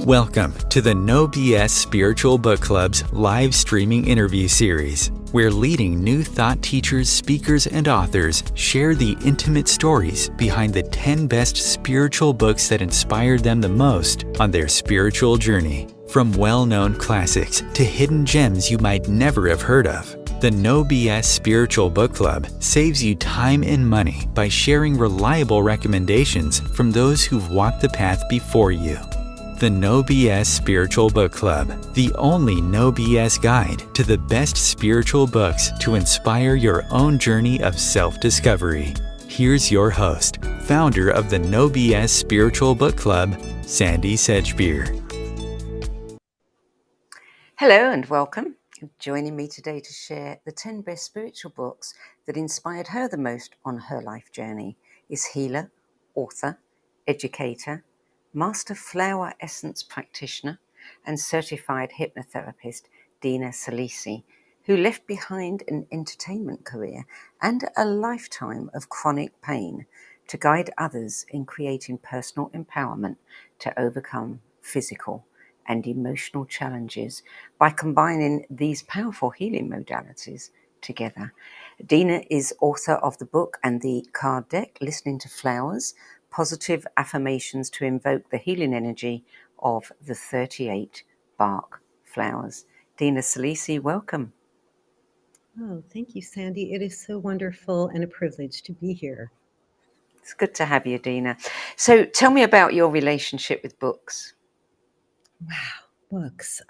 Welcome to the No BS Spiritual Book Club's live streaming interview series, where leading new thought teachers, speakers, and authors share the intimate stories behind the 10 best spiritual books that inspired them the most on their spiritual journey. From well-known classics to hidden gems you might never have heard of, the No BS Spiritual Book Club saves you time and money by sharing reliable recommendations from those who've walked the path before you. The No BS Spiritual Book Club, the only no BS guide to the best spiritual books to inspire your own journey of self-discovery. Here's your host, founder of the No BS Spiritual Book Club, Sandie Sedgbeer. Hello and welcome. Joining me today to share the 10 best spiritual books that inspired her the most on her life journey is healer, author, educator, Master Flower Essence Practitioner and Certified Hypnotherapist Dina Saalisi, who left behind an entertainment career and a lifetime of chronic pain to guide others in creating personal empowerment to overcome physical and emotional challenges by combining these powerful healing modalities together. Dina is author of the book and the card deck, Listening to Flowers, Positive Affirmations to Invoke the Healing Energy of the 38 Bach Flowers. Dina Saalisi, welcome. Oh, thank you, Sandie. It is so wonderful and a privilege to be here. It's good to have you, Dina. So tell me about your relationship with books. Wow, books.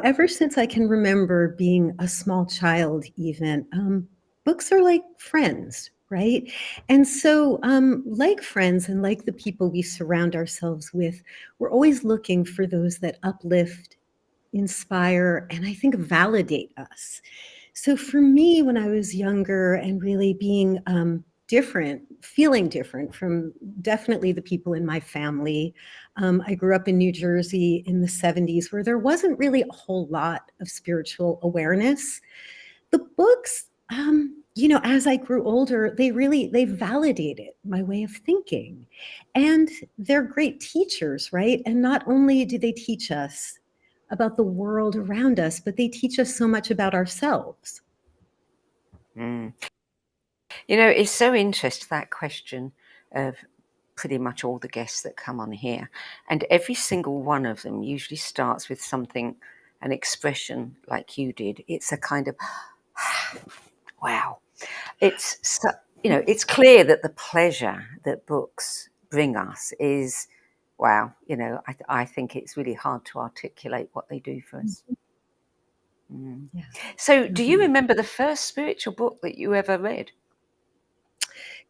Ever since I can remember being a small child even, books are like friends, right? And so like friends and like the people we surround ourselves with, we're always looking for those that uplift, inspire, and I think validate us. So for me, when I was younger and really being different, feeling different from definitely the people in my family, I grew up in New Jersey in the 70s where there wasn't really a whole lot of spiritual awareness. The books, as I grew older, they validated my way of thinking. And they're great teachers, right? And not only do they teach us about the world around us, but they teach us so much about ourselves. It's so interesting, that question of pretty much all the guests that come on here. And every single one of them usually starts with something, an expression like you did. It's a kind of, wow. It's clear that the pleasure that books bring us is, wow. I think it's really hard to articulate what they do for us. Yeah. So do you remember the first spiritual book that you ever read?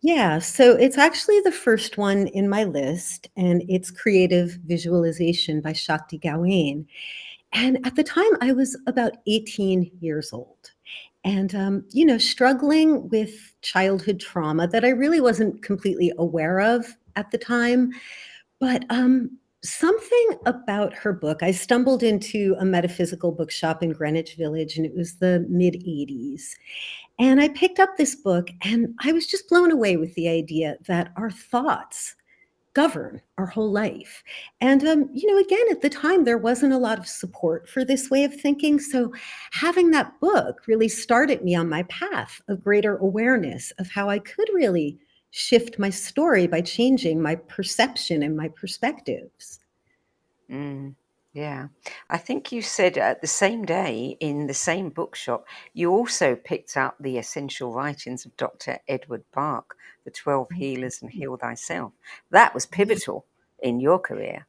Yeah, so it's actually the first one in my list, and it's Creative Visualization by Shakti Gawain. And at the time, I was about 18 years old and, struggling with childhood trauma that I really wasn't completely aware of at the time. But something about her book, I stumbled into a metaphysical bookshop in Greenwich Village, and it was the mid 80s. And I picked up this book and I was just blown away with the idea that our thoughts govern our whole life. And, again, at the time, there wasn't a lot of support for this way of thinking. So having that book really started me on my path of greater awareness of how I could really shift my story by changing my perception and my perspectives. Yeah. I think you said the same day in the same bookshop, you also picked up the essential writings of Dr. Edward Bach, The 12 Healers and Heal Thyself. That was pivotal in your career.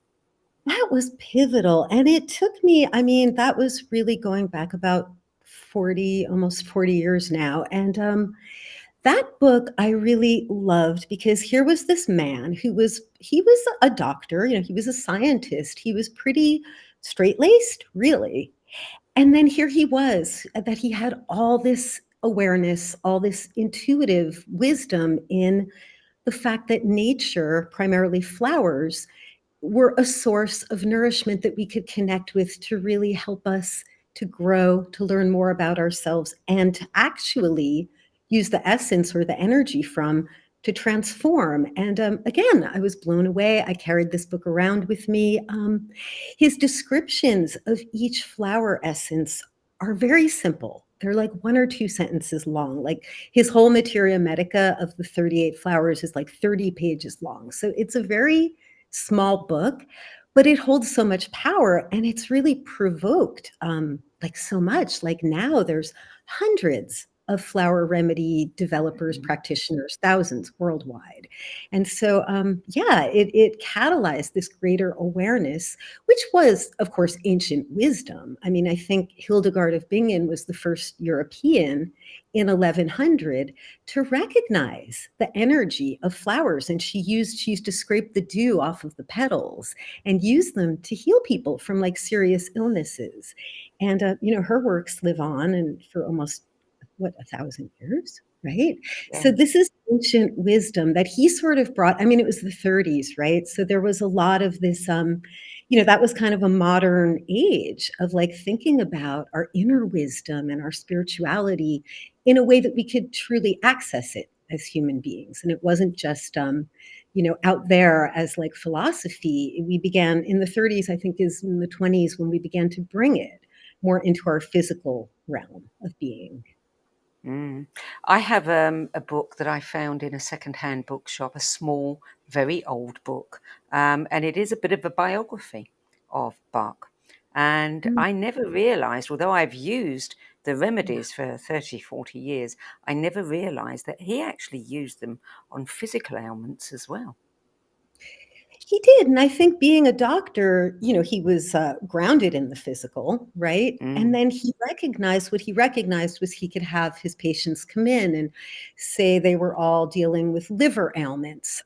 That was pivotal. And it took me, that was really going back about 40, almost 40 years now. And that book I really loved because here was this man he was a doctor, he was a scientist. He was pretty straight-laced, really. And then here he was, that he had all this awareness, all this intuitive wisdom in the fact that nature, primarily flowers, were a source of nourishment that we could connect with to really help us to grow, to learn more about ourselves, and to actually use the essence or the energy from to transform. And again, I was blown away. I carried this book around with me. His descriptions of each flower essence are very simple. They're like 1 or 2 sentences long. Like his whole Materia Medica of the 38 flowers is like 30 pages long. So it's a very small book, but it holds so much power, and it's really provoked like so much. Like now there's hundreds of flower remedy developers, Mhm. practitioners, thousands worldwide. And so, yeah, it catalyzed this greater awareness, which was, of course, ancient wisdom. I mean, I think Hildegard of Bingen was the first European in 1100 to recognize the energy of flowers. And she used to scrape the dew off of the petals and use them to heal people from like serious illnesses. And, her works live on and for almost what, 1,000 years, right? So Yeah. this is ancient wisdom that he sort of brought. I mean, it was the 30s, right? So there was a lot of this, that was kind of a modern age of like thinking about our inner wisdom and our spirituality in a way that we could truly access it as human beings. And it wasn't just, out there as like philosophy. We began in the 30s, I think is in the 20s when we began to bring it more into our physical realm of being. Mm. I have a book that I found in a secondhand bookshop, a small, very old book, and it is a bit of a biography of Bach. And Mm, I never realized, although I've used the yeah. remedies for 30, 40 years, I never realized that he actually used them on physical ailments as well. He did, and I think being a doctor, he was, grounded in the physical, right? And Mm. then what he recognized was he could have his patients come in and say they were all dealing with liver ailments,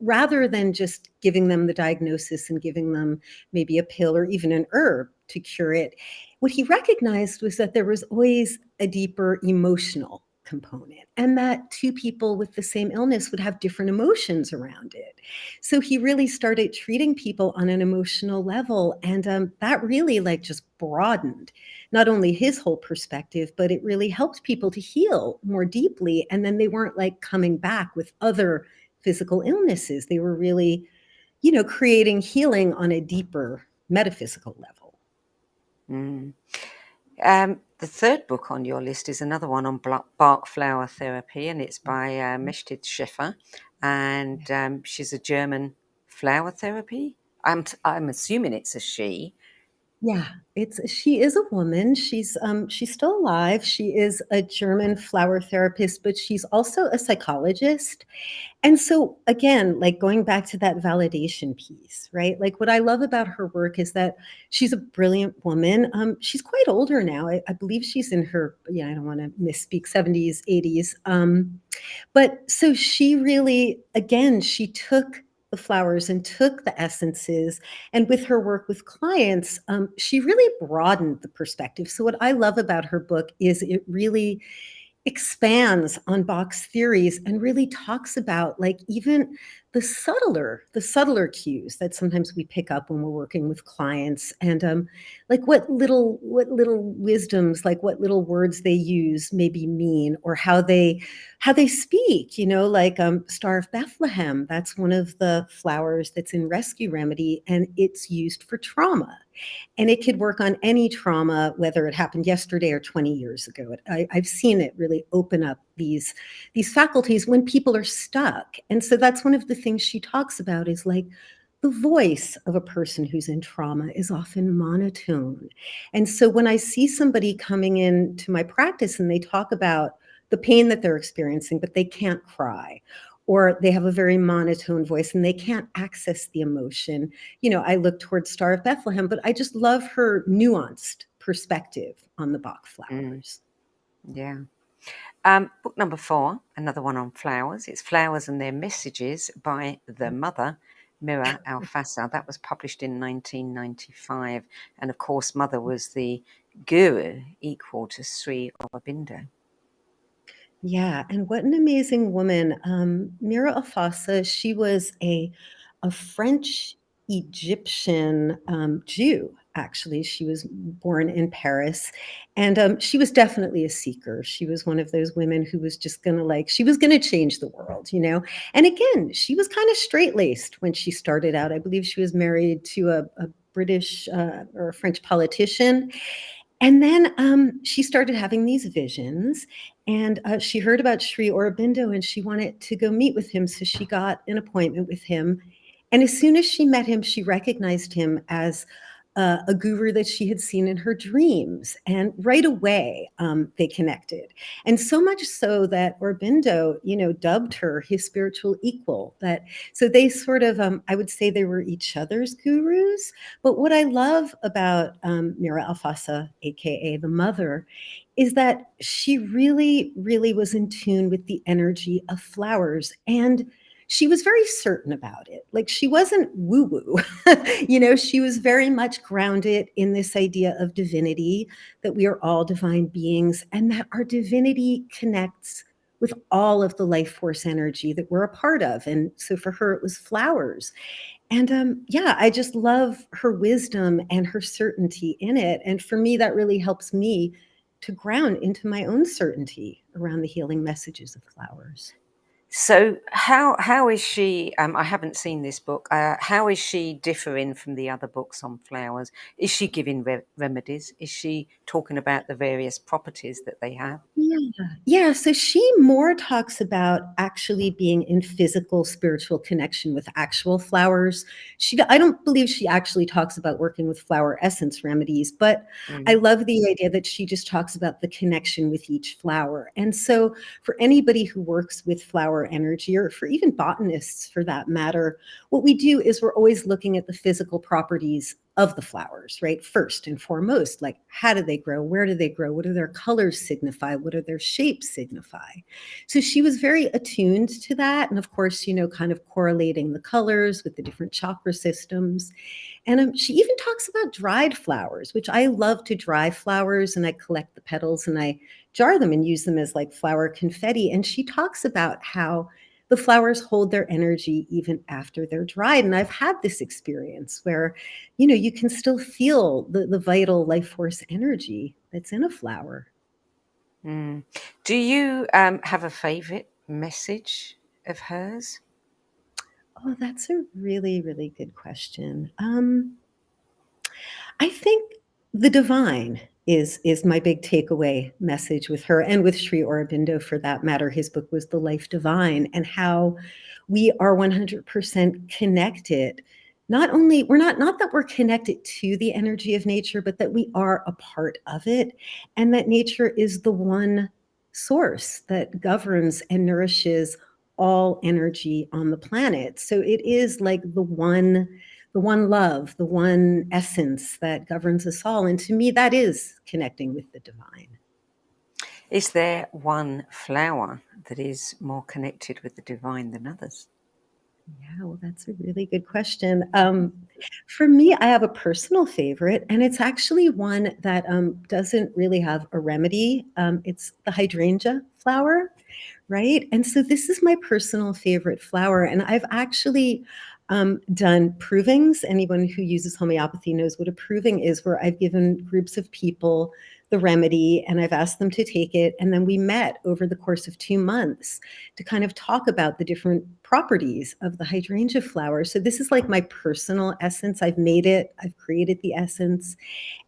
rather than just giving them the diagnosis and giving them maybe a pill or even an herb to cure it. What he recognized was that there was always a deeper emotional component, and that 2 people with the same illness would have different emotions around it. So he really started treating people on an emotional level, and that really like just broadened not only his whole perspective, but it really helped people to heal more deeply. And then they weren't like coming back with other physical illnesses. They were really, creating healing on a deeper metaphysical level. Mm. The third book on your list is another one on Bach flower therapy, and it's by Mechthild Schäfer, and she's a German flower therapy. I'm assuming it's a she. Yeah, she is a woman. She's still alive. She is a German flower therapist, but she's also a psychologist. And so again, like going back to that validation piece, right? Like what I love about her work is that she's a brilliant woman. She's quite older now. I believe she's in her, yeah, I don't want to misspeak, 70s, 80s. But so she really, again, she took the flowers and took the essences, and with her work with clients, she really broadened the perspective. So what I love about her book is it really expands on Bach's theories and really talks about like even the subtler cues that sometimes we pick up when we're working with clients, and like what little wisdoms, like what little words they use maybe mean, or how they speak, like Star of Bethlehem. That's one of the flowers that's in Rescue Remedy, and it's used for trauma, and it could work on any trauma, whether it happened yesterday or 20 years ago. I've seen it really open up these faculties when people are stuck. And so that's one of the things she talks about is like the voice of a person who's in trauma is often monotone. And so when I see somebody coming into my practice and they talk about the pain that they're experiencing, but they can't cry, or they have a very monotone voice and they can't access the emotion, I look towards Star of Bethlehem, but I just love her nuanced perspective on the Bach Mm. flowers. Yeah. Book number 4, another one on flowers. It's Flowers and Their Messages by the mother, Mira Alfassa. That was published in 1995. And of course, mother was the guru equal to Sri Aurobindo. Yeah, and what an amazing woman. Mira Alfassa, she was a French Egyptian Jew. actually. She was born in Paris, and she was definitely a seeker. She was one of those women who was just going to she was going to change the world, you know? And again, she was kind of straight-laced when she started out. I believe she was married to a British or a French politician. And then she started having these visions, and she heard about Sri Aurobindo, and she wanted to go meet with him. So she got an appointment with him. And as soon as she met him, she recognized him as a guru that she had seen in her dreams. And right away, they connected. And so much so that Aurobindo, dubbed her his spiritual equal. So they sort of, I would say they were each other's gurus. But what I love about Mira Alfassa, aka the mother, is that she really, really was in tune with the energy of flowers. And she was very certain about it. Like, she wasn't woo woo. She was very much grounded in this idea of divinity, that we are all divine beings, and that our divinity connects with all of the life force energy that we're a part of. And so for her, it was flowers. And yeah, I just love her wisdom and her certainty in it. And for me, that really helps me to ground into my own certainty around the healing messages of flowers. So how is she? I haven't seen this book. How is she differing from the other books on flowers? Is she giving remedies? Is she talking about the various properties that they have? Yeah. So she more talks about actually being in physical, spiritual connection with actual flowers. I don't believe she actually talks about working with flower essence remedies, but I love the idea that she just talks about the connection with each flower. And so for anybody who works with flower energy, or for even botanists for that matter, what we do is we're always looking at the physical properties of the flowers, right? First and foremost, like, how do they grow? Where do they grow? What do their colors signify? What do their shapes signify? So she was very attuned to that. And of course, kind of correlating the colors with the different chakra systems. And she even talks about dried flowers, which I love to dry flowers, and I collect the petals and I jar them and use them as like flower confetti. And she talks about how the flowers hold their energy even after they're dried. And I've had this experience where, you can still feel the vital life force energy that's in a flower. Do you have a favorite message of hers? Oh, that's a really, really good question. I think the divine is my big takeaway message with her, and with Sri Aurobindo for that matter. His book was The Life Divine, and how we are 100% connected. Not that we're connected to the energy of nature, but that we are a part of it, and that nature is the one source that governs and nourishes all energy on the planet. So it is like the one love, the one essence that governs us all. And to me, that is connecting with the divine. Is there one flower that is more connected with the divine than others? Yeah, well, that's a really good question. For me, I have a personal favorite, and it's actually one that doesn't really have a remedy. It's the hydrangea flower, right? And so this is my personal favorite flower, and I've actually done provings. Anyone who uses homeopathy knows what a proving is, where I've given groups of people the remedy and I've asked them to take it. And then we met over the course of 2 months to kind of talk about the different properties of the hydrangea flower. So this is like my personal essence. I've made it, I've created the essence.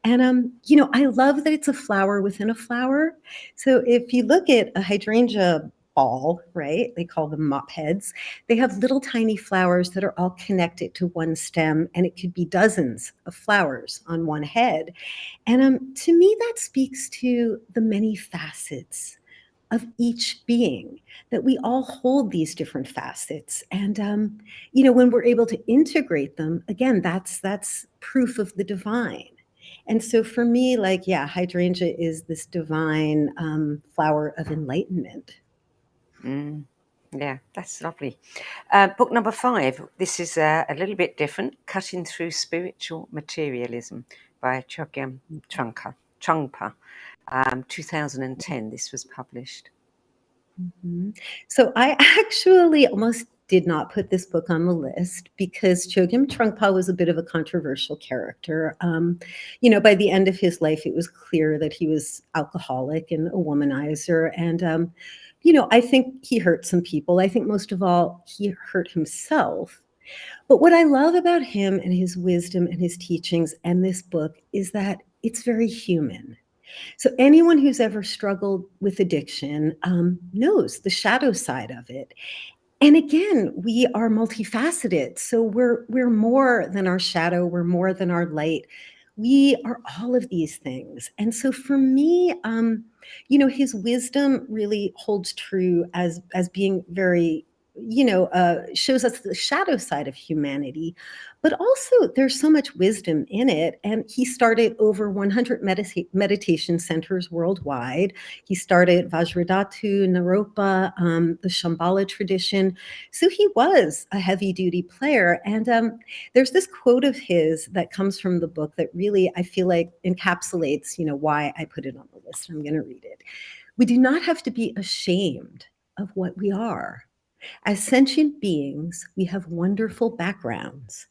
And I love that it's a flower within a flower. So if you look at a hydrangea ball, right? They call them mop heads. They have little tiny flowers that are all connected to one stem, and it could be dozens of flowers on one head. And to me, that speaks to the many facets of each being, that we all hold these different facets. And when we're able to integrate them, again, that's proof of the divine. And so for me, like, yeah, hydrangea is this divine flower of enlightenment. Yeah, that's lovely. Book number 5. This is a little bit different. Cutting Through Spiritual Materialism by Chogyam Trungpa. 2010 this was published. Mhm. So I actually almost did not put this book on the list because Chogyam Trungpa was a bit of a controversial character. By the end of his life, it was clear that he was alcoholic and a womanizer. And, I think he hurt some people. I think most of all, he hurt himself. But what I love about him and his wisdom and his teachings and this book is that it's very human. So anyone who's ever struggled with addiction knows the shadow side of it. And again, we are multifaceted. So we're more than our shadow. We're more than our light. We are all of these things. And so for me, his wisdom really holds true as being very, shows us the shadow side of humanity. But also there's so much wisdom in it. And he started over 100 meditation centers worldwide. He started Vajradhatu, Naropa, the Shambhala tradition. So he was a heavy duty player. And there's this quote of his that comes from the book that really, I feel like encapsulates, why I put it on the list. I'm going to read it. We do not have to be ashamed of what we are. As sentient beings, we have wonderful backgrounds.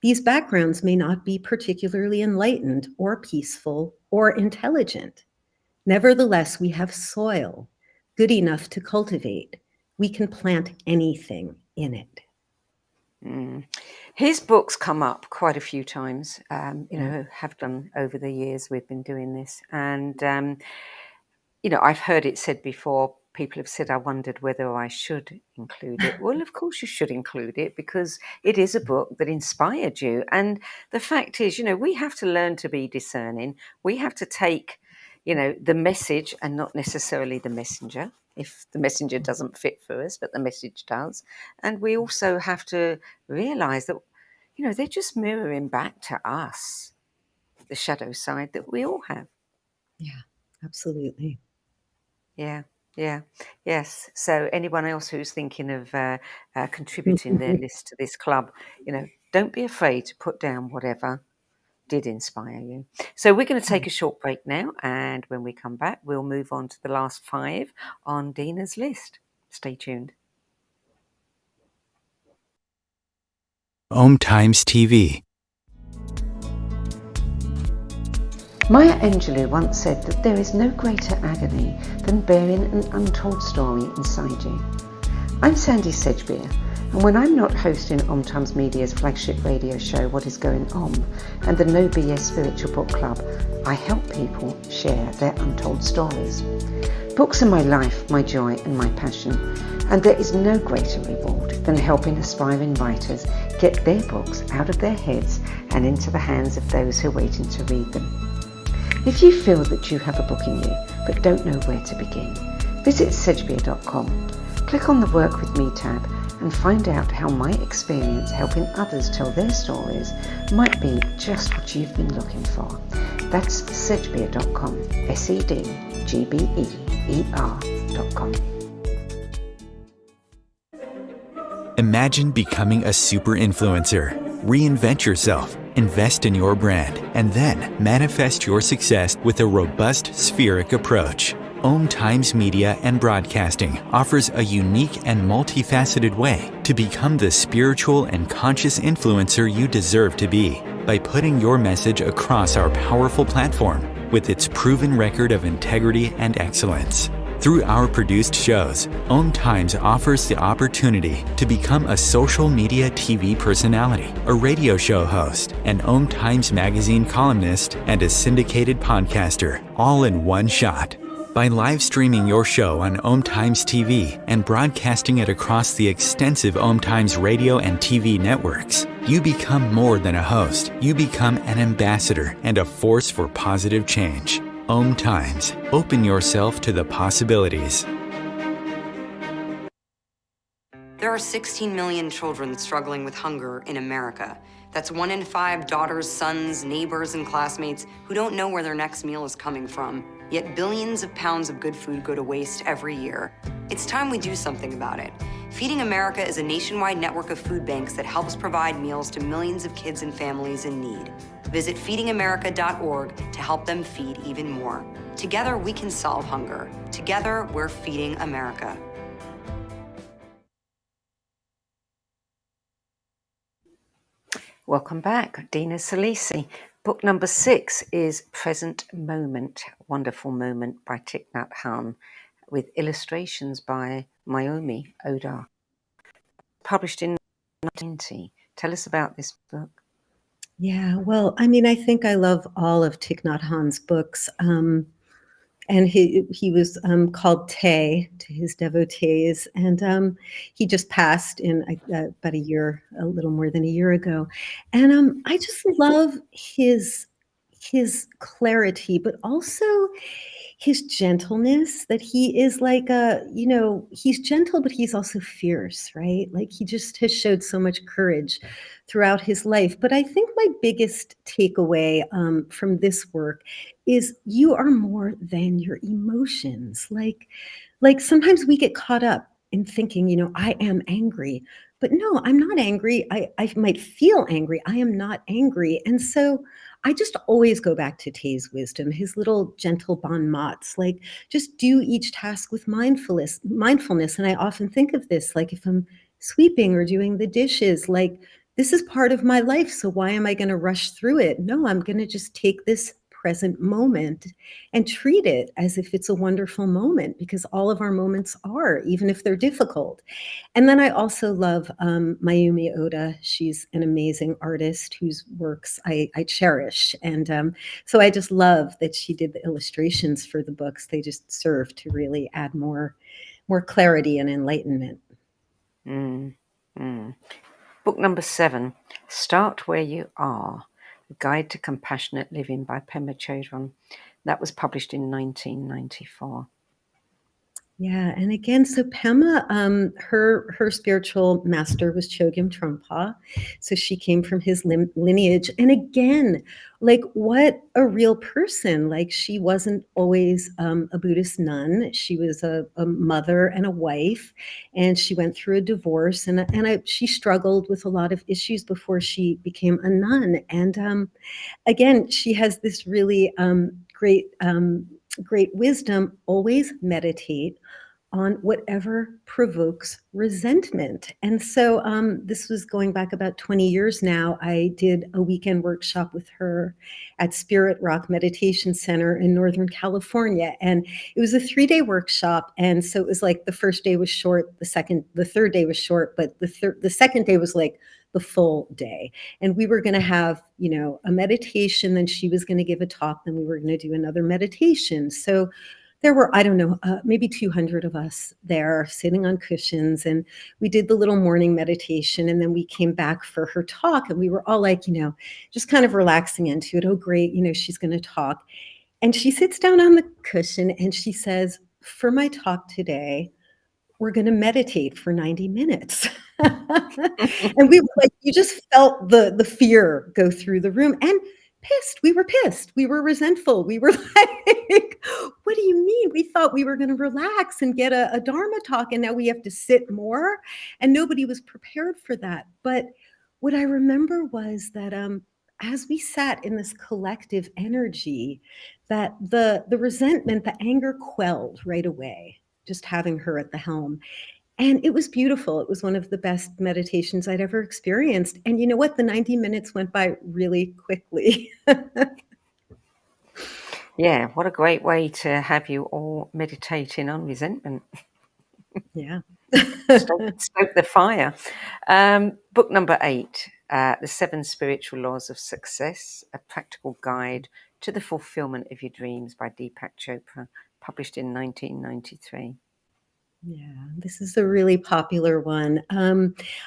These backgrounds may not be particularly enlightened or peaceful or intelligent. Nevertheless, we have soil good enough to cultivate. We can plant anything in it. His books come up quite a few times, have done over the years we've been doing this. And, I've heard it said before, people have said, I wondered whether I should include it. Well, of course you should include it because it is a book that inspired you. And the fact is, we have to learn to be discerning. We have to take, the message and not necessarily the messenger, if the messenger doesn't fit for us, but the message does. And we also have to realize that, they're just mirroring back to us the shadow side that we all have. Yeah, absolutely. Yeah. Yeah. Yes. So anyone else who's thinking of contributing their list to this club, don't be afraid to put down whatever did inspire you. So we're going to take a short break now. And when we come back, we'll move on to the last 5 on Dina's list. Stay tuned. Om Times TV. Maya Angelou once said that there is no greater agony than bearing an untold story inside you. I'm Sandie Sedgbeer, and when I'm not hosting Om Times Media's flagship radio show What Is Going On and the No BS Spiritual Book Club, I help people share their untold stories. Books are my life, my joy and my passion, and there is no greater reward than helping aspiring writers get their books out of their heads and into the hands of those who are waiting to read them. If you feel that you have a book in you but don't know where to begin, visit sedgbeer.com, click on the Work With Me tab and find out how my experience helping others tell their stories might be just what you've been looking for. That's sedgbeer.com, sedgbeer.com. Imagine becoming a super influencer. Reinvent yourself, invest in your brand, and then manifest your success with a robust spheric approach. Om Times Media and Broadcasting offers a unique and multifaceted way to become the spiritual and conscious influencer you deserve to be by putting your message across our powerful platform with its proven record of integrity and excellence. Through our produced shows, Om Times offers the opportunity to become a social media TV personality, a radio show host, an Om Times magazine columnist, and a syndicated podcaster, all in one shot. By live streaming your show on Om Times TV and broadcasting it across the extensive Om Times radio and TV networks, you become more than a host. You become an ambassador and a force for positive change. Om Times. Open yourself to the possibilities. There are 16 million children struggling with hunger in America. That's 1 in 5 daughters, sons, neighbors, and classmates who don't know where their next meal is coming from. Yet billions of pounds of good food go to waste every year. It's time we do something about it. Feeding America is a nationwide network of food banks that helps provide meals to millions of kids and families in need. Visit feedingamerica.org to help them feed even more. Together, we can solve hunger. Together, we're feeding America. Welcome back, Dina Saalisi. Book number 6 is Present Moment, Wonderful Moment by Thich Nhat Hanh, with illustrations by Mayumi Oda. Published in 1990. Tell us about this book. Yeah, well, I mean, I think I love all of Thich Nhat Hanh's books. And he was called Te to his devotees, and he just passed in about a little more than a year ago. And I just love his clarity, but also his gentleness. That he is like he's gentle, but he's also fierce, right? Like he just has showed so much courage throughout his life. But I think my biggest takeaway from this work is you are more than your emotions. Like sometimes we get caught up in thinking, I am angry. But no, I'm not angry. I might feel angry. I am not angry. And so I just always go back to Tay's wisdom, his little gentle bon mots, like just do each task with mindfulness. And I often think of this, like if I'm sweeping or doing the dishes, like this is part of my life. So why am I going to rush through it? No, I'm going to just take this present moment and treat it as if it's a wonderful moment, because all of our moments are, even if they're difficult. And then I also love Mayumi Oda. She's an amazing artist whose works I cherish. And so I just love that she did the illustrations for the books. They just serve to really add more clarity and enlightenment. Book number 7, Start Where You Are, A Guide to Compassionate Living by Pema Chodron. That was published in 1994. Yeah, and again, so Pema, her spiritual master was Chogyam Trungpa, so she came from his lineage. And again, like what a real person! Like she wasn't always a Buddhist nun; she was a mother and a wife, and she went through a divorce, and she struggled with a lot of issues before she became a nun. And again, she has this really great wisdom. Always meditate on whatever provokes resentment. And so this was going back about 20 years now. I did a weekend workshop with her at Spirit Rock Meditation Center in Northern California. And it was a 3-day workshop. And so it was like the first day was short, the third day was short, but the second day was like the full day. And we were going to have, a meditation, then she was going to give a talk, then we were going to do another meditation. So there were, I don't know, maybe 200 of us there sitting on cushions, and we did the little morning meditation, and then we came back for her talk, and we were all like, just kind of relaxing into it. Oh, great, she's going to talk. And she sits down on the cushion and she says, for my talk today, we're going to meditate for 90 minutes. And we were like, you just felt the fear go through the room, and pissed. We were pissed. We were resentful. We were like, what do you mean? We thought we were going to relax and get a Dharma talk, and now we have to sit more. And nobody was prepared for that. But what I remember was that as we sat in this collective energy, that the resentment, the anger quelled right away, just having her at the helm. And it was beautiful. It was one of the best meditations I'd ever experienced. And you know what? The 90 minutes went by really quickly. Yeah, what a great way to have you all meditating on resentment. Yeah. Stoke the fire. Book number 8, The 7 Spiritual Laws of Success, A Practical Guide to the Fulfillment of Your Dreams by Deepak Chopra, published in 1993. Yeah, this is a really popular one.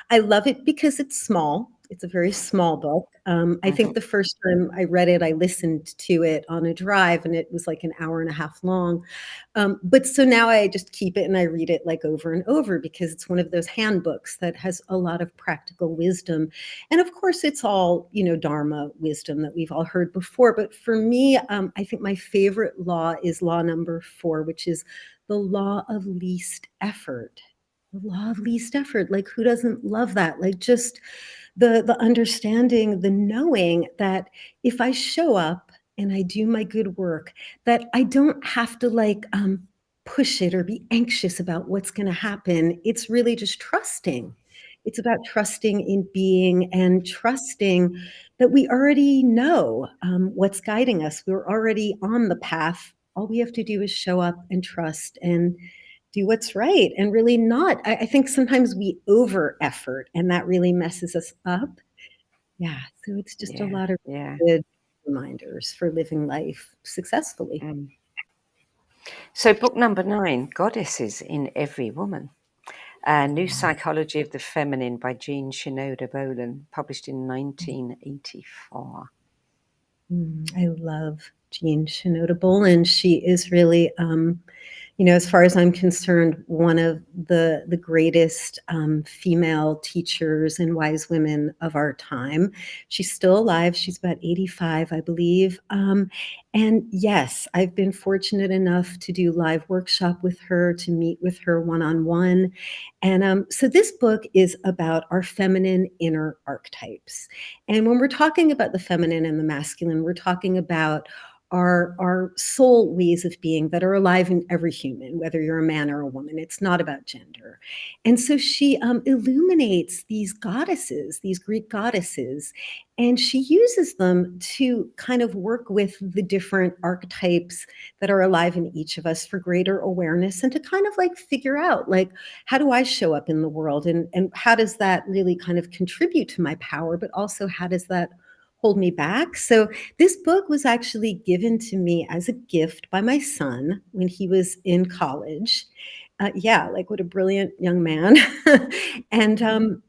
I love it because it's small. It's a very small book. I think the first time I read it, I listened to it on a drive, and it was like an hour and a half long. But so now I just keep it and I read it like over and over, because it's one of those handbooks that has a lot of practical wisdom. And of course, it's all, Dharma wisdom that we've all heard before. But for me, I think my favorite law is law number 4, which is the law of least effort. The law of least effort. Like, who doesn't love that? Like, just the understanding, the knowing that if I show up and I do my good work, that I don't have to push it or be anxious about what's going to happen. It's really just trusting. It's about trusting in being and trusting that we already know what's guiding us. We're already on the path. All we have to do is show up and trust and do what's right and really not. I think sometimes we over effort and that really messes us up. Yeah. So it's just a Yeah, lot of yeah. good reminders for living life successfully. Mm. So, book number 9, Goddesses in Every Woman. New Psychology of the Feminine by Jean Shinoda Bolen, published in 1984. I love Jean Shinoda Bolen. She is really, as far as I'm concerned, one of the greatest female teachers and wise women of our time. She's still alive. She's about 85, I believe. And yes, I've been fortunate enough to do live workshop with her, to meet with her one-on-one. And so this book is about our feminine inner archetypes. And when we're talking about the feminine and the masculine, we're talking about our soul ways of being that are alive in every human, whether you're a man or a woman. It's not about gender. And so she illuminates these goddesses, these Greek goddesses, and she uses them to kind of work with the different archetypes that are alive in each of us for greater awareness and to kind of like figure out, like, how do I show up in the world? And how does that really kind of contribute to my power, but also how does that hold me back? So this book was actually given to me as a gift by my son when he was in college. Yeah, like what a brilliant young man. and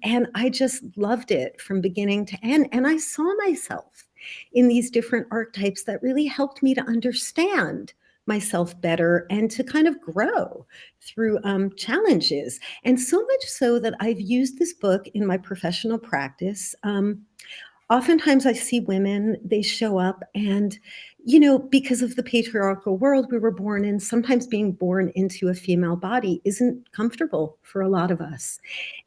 and I just loved it from beginning to end. And I saw myself in these different archetypes that really helped me to understand myself better and to kind of grow through challenges. And so much so that I've used this book in my professional practice. Oftentimes I see women, they show up and, because of the patriarchal world we were born in, sometimes being born into a female body isn't comfortable for a lot of us.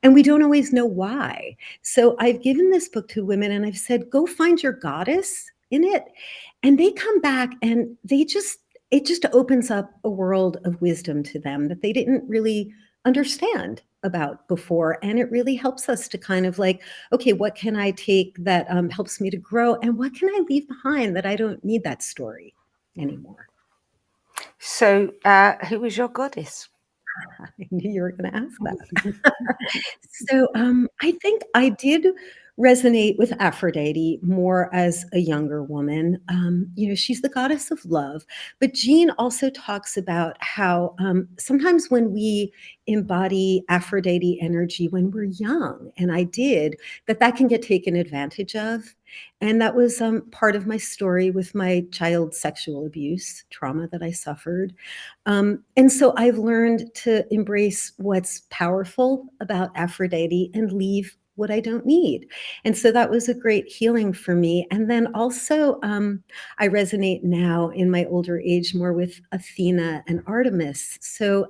And we don't always know why. So I've given this book to women and I've said, go find your goddess in it. And they come back and it just opens up a world of wisdom to them that they didn't really understand about before. And it really helps us to kind of like, okay, what can I take that helps me to grow? And what can I leave behind that I don't need that story anymore? So, who was your goddess? I knew you were going to ask that. So I think I did resonate with Aphrodite more as a younger woman. She's the goddess of love, but Jean also talks about how sometimes when we embody Aphrodite energy when we're young, and I did, that can get taken advantage of. And that was part of my story with my child sexual abuse trauma that I suffered. And so I've learned to embrace what's powerful about Aphrodite and leave what I don't need. And so that was a great healing for me. And then also, I resonate now in my older age more with Athena and Artemis. So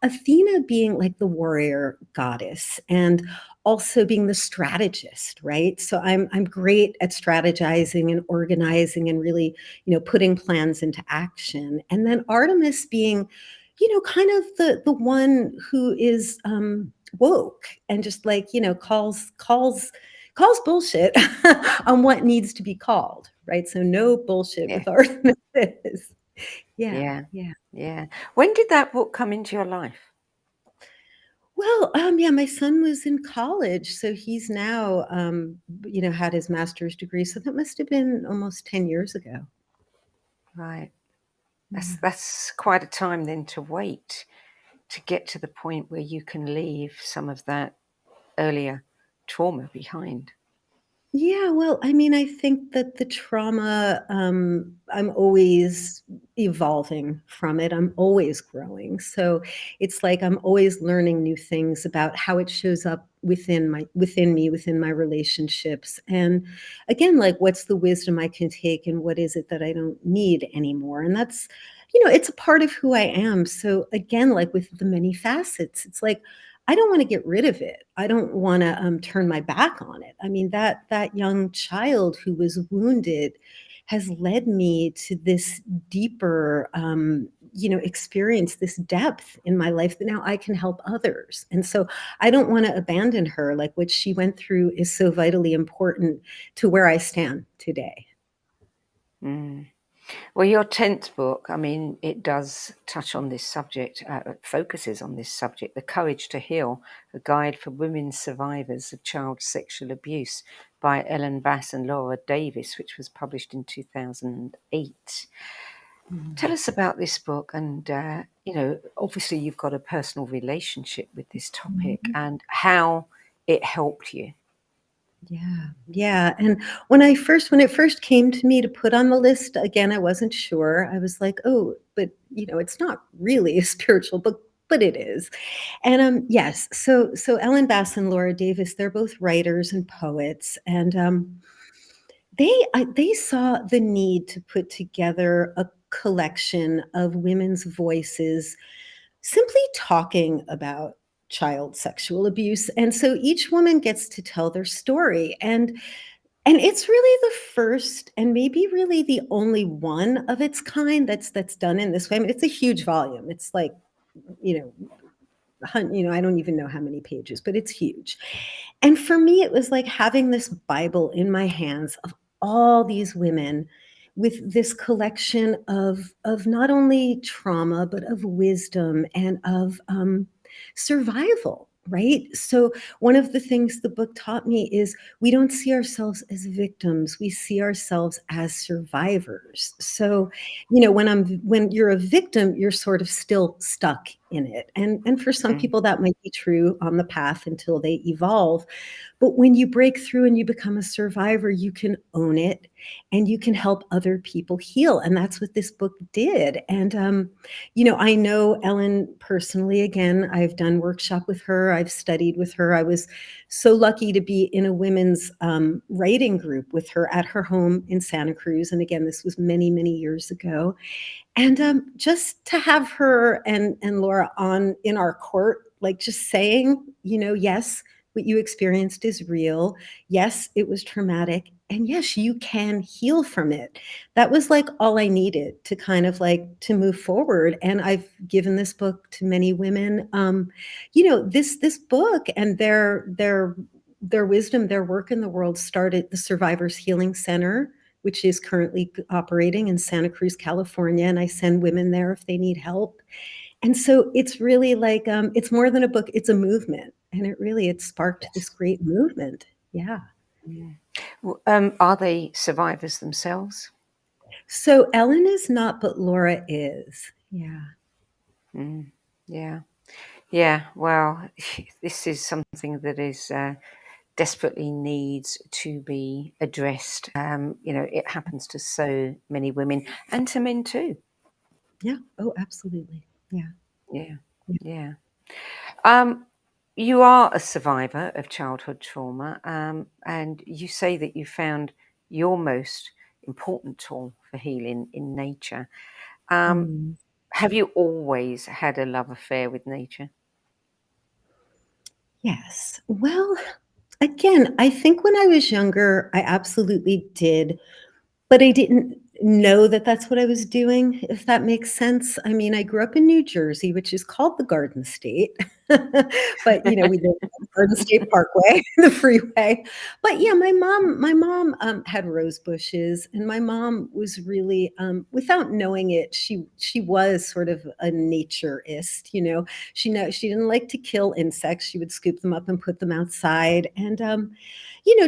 Athena being like the warrior goddess and also being the strategist, right? So I'm great at strategizing and organizing and really, putting plans into action. And then Artemis being, kind of the one who is woke and just like, calls bullshit on what needs to be called, right? So no bullshit Yeah, with Artemis. Yeah, yeah, yeah. yeah. When did that book come into your life? Well, yeah, my son was in college, so he's now, had his master's degree. So that must have been almost 10 years ago. Right. Yeah. That's quite a time then to wait to get to the point where you can leave some of that earlier trauma behind. Yeah, well, I mean, I think that the trauma, I'm always evolving from it. I'm always growing. So it's like I'm always learning new things about how it shows up within me, within my relationships. And again, like what's the wisdom I can take and what is it that I don't need anymore? And that's, it's a part of who I am. So again, like with the many facets, it's like I don't want to get rid of it. I don't want to turn my back on it. I mean, that young child who was wounded has led me to this deeper experience this depth in my life that now I can help others. And so I don't want to abandon her. Like what she went through is so vitally important to where I stand today. Mm. Well, your 10th book, I mean, it does touch on this subject, focuses on this subject, The Courage to Heal, a guide for women survivors of child sexual abuse by Ellen Bass and Laura Davis, which was published in 2008. Tell us about this book and, obviously you've got a personal relationship with this topic and how it helped you. Yeah. Yeah. And when it first came to me to put on the list, again, I wasn't sure. I was like, oh, but it's not really a spiritual book, but it is. And yes, so Ellen Bass and Laura Davis, they're both writers and poets. And they saw the need to put together a collection of women's voices simply talking about child sexual abuse. And so each woman gets to tell their story. And it's really the first and maybe really the only one of its kind that's done in this way. I mean, it's a huge volume. It's like, you know, I don't even know how many pages, but it's huge. And for me, it was like having this Bible in my hands of all these women with this collection of not only trauma, but of wisdom and of survival, right? So one of the things the book taught me is we don't see ourselves as victims, we see ourselves as survivors. So when you're a victim, you're sort of still stuck in it. And for some people that might be true on the path until they evolve. But when you break through and you become a survivor, you can own it and you can help other people heal. And that's what this book did. And I know Ellen personally. Again, I've done workshop with her, I've studied with her. I was so lucky to be in a women's writing group with her at her home in Santa Cruz. And again, this was many, many years ago. And just to have her and Laura on in our court, like just saying, yes, what you experienced is real. Yes, it was traumatic. And yes, you can heal from it. That was like all I needed to kind of like to move forward. And I've given this book to many women. This book and their wisdom, their work in the world started the Survivors Healing Center, which is currently operating in Santa Cruz, California. And I send women there if they need help. And so it's really like, it's more than a book, it's a movement. And it sparked this great movement. Yeah. Well, are they survivors themselves? So Ellen is not, but Laura is. Yeah. Yeah. Yeah. Well, this is something that is desperately needs to be addressed. It happens to so many women and to men too. Yeah. Oh, absolutely. Yeah. Yeah. Yeah. You are a survivor of childhood trauma, and you say that you found your most important tool for healing in nature. Mm. Have you always had a love affair with nature? Yes. Well, again, I think when I was younger, I absolutely did. But I didn't know that that's what I was doing, if that makes sense. I mean, I grew up in New Jersey, which is called the Garden State, but, we live on Garden State Parkway, the freeway. But, yeah, my mom had rose bushes, and my mom was really, without knowing it, she was sort of a naturist, She didn't like to kill insects. She would scoop them up and put them outside, and,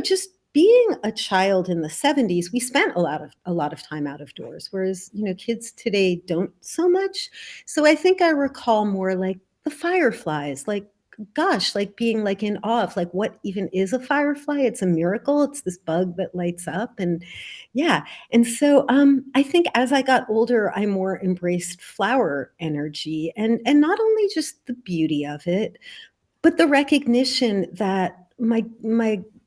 just being a child in the 70s, we spent a lot of time out of doors, whereas, kids today don't so much. So I think I recall more like the fireflies, like, gosh, like being like in awe of like what even is a firefly? It's a miracle. It's this bug that lights up. And yeah. And so I think as I got older, I more embraced flower energy and not only just the beauty of it, but the recognition that my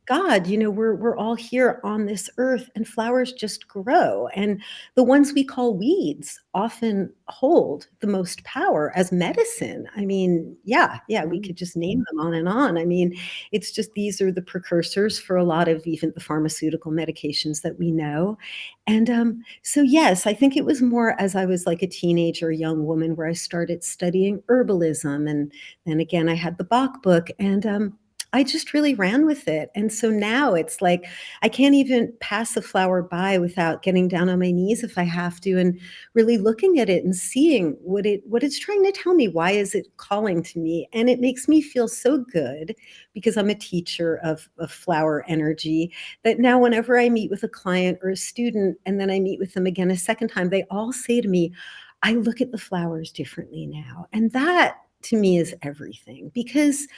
God, we're all here on this earth and flowers just grow. And the ones we call weeds often hold the most power as medicine. I mean, yeah, we Mm. could just name them on and on. I mean, it's just these are the precursors for a lot of even the pharmaceutical medications that we know. And so, yes, I think it was more as I was like a teenager, young woman, where I started studying herbalism. And then again, I had the Bach book. And I just really ran with it, and so now it's like I can't even pass a flower by without getting down on my knees if I have to, and really looking at it and seeing what it's trying to tell me. Why is it calling to me? And it makes me feel so good because I'm a teacher of flower energy that now whenever I meet with a client or a student, and then I meet with them again a second time, they all say to me, "I look at the flowers differently now," and that to me is everything because